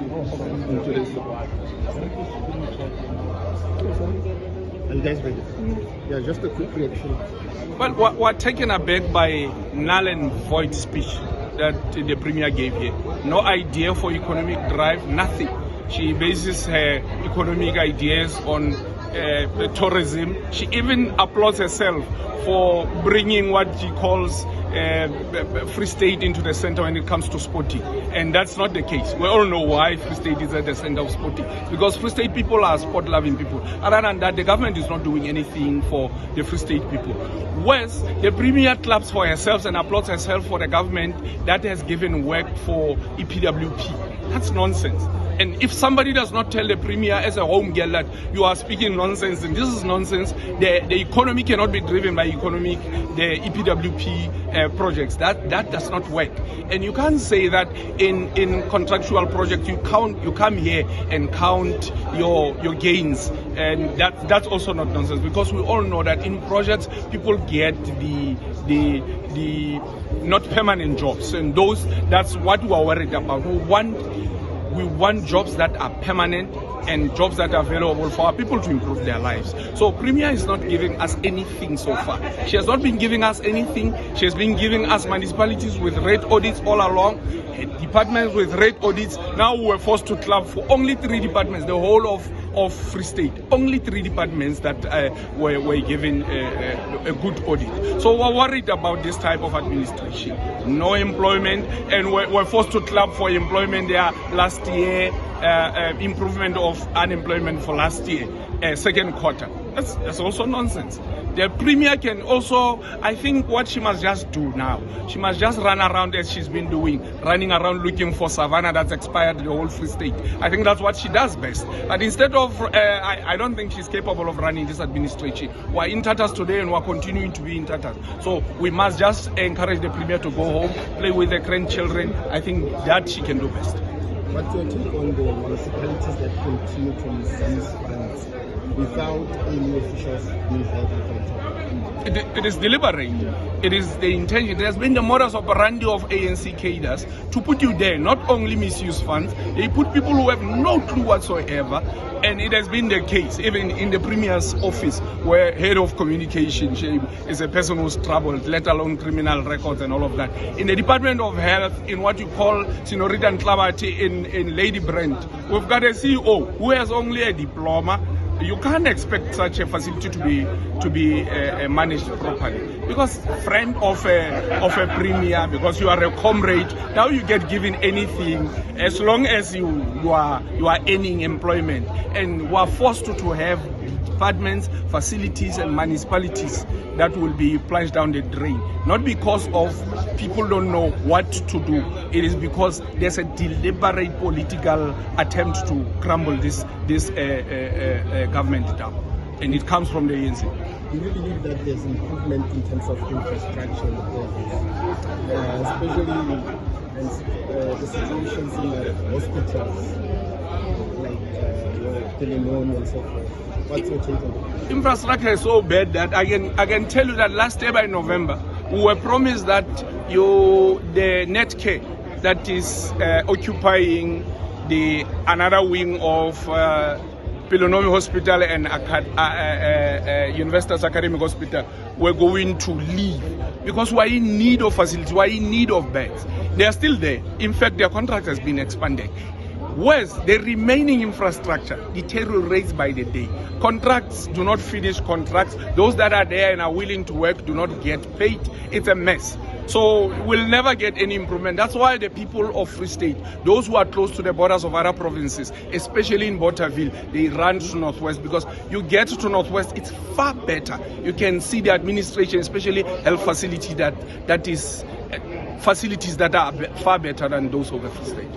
reaction into this? Are you guys ready? Yeah, just a quick reaction. Well, we're taken aback by null and void speech that the Premier gave here. No idea for economic drive, nothing. She bases her economic ideas on tourism. She even applauds herself for bringing what she calls Free State into the center when it comes to sporting, and that's not the case. We all know why Free State is at the center of sporting, because Free State people are sport-loving people. Other than that, the government is not doing anything for the Free State people. Whereas the Premier claps for herself and applauds herself for the government that has given work for EPWP. That's nonsense. And if somebody does not tell the Premier as a home girl that you are speaking nonsense, and this is nonsense, the economy cannot be driven by the EPWP projects. That does not work. And you can't say that in contractual projects you come here and count your gains, and that's also not nonsense, because we all know that in projects people get the not permanent jobs, and that's what we are worried about. We want jobs that are permanent and jobs that are available for our people to improve their lives. So Premier is not giving us anything so far. She has not been giving us anything. She has been giving us municipalities with red audits all along, departments with red audits. Now we were forced to club for only 3 departments, the whole of Free State. Only 3 departments that were given a good audit. So we're worried about this type of administration. No employment, and we're forced to club for employment there last year, improvement of unemployment for last year, second quarter. That's also nonsense. The Premier can also, I think what she must just do now, she must just run around as she's been doing, running around looking for savannah that's expired the whole Free State. I think that's what she does best. But instead of, I don't think she's capable of running this administration. We're in tatters today and we're continuing to be in tatters. So we must just encourage the Premier to go home, play with the grandchildren. I think that she can do best. What's your take on the municipalities that continue to misuse funds without any officials being held accountable? It is deliberate. It is the intention. It has been the modus operandi of ANC cadres to put you there, not only misuse funds, they put people who have no clue whatsoever. And it has been the case, even in the Premier's office, where head of communication is a person who's troubled, let alone criminal records and all of that. In the Department of Health, in what you call Senorita Ntlabati in Lady Brent, we've got a CEO who has only a diploma. You can't expect such a facility to be managed properly, because friend of a Premier, because you are a comrade, now you get given anything as long as you are earning employment, and we are forced to have departments, facilities and municipalities that will be plunged down the drain, not because of people don't know what to do. It is because there's a deliberate political attempt to crumble this government down, and it comes from the ANC. Do you believe that there's improvement in terms of infrastructure in the province, especially the situations in the hospitals, like Telenor and so forth? What's your take on it? Infrastructure is so bad that I can tell you that last year by November, we were promised that the Netcare that is occupying another wing of Pilonomi Hospital and Universitas Academic Hospital were going to leave, because we're in need of facilities, we're in need of beds. They are still there. In fact, their contract has been expanded. Whereas the remaining infrastructure deteriorates by the day. Contracts do not finish contracts. Those that are there and are willing to work do not get paid. It's a mess. So we'll never get any improvement. That's why the people of Free State, those who are close to the borders of other provinces, especially in Bothaville, they run to Northwest, because you get to Northwest, it's far better. You can see the administration, especially health facility facilities that are far better than those of the Free State.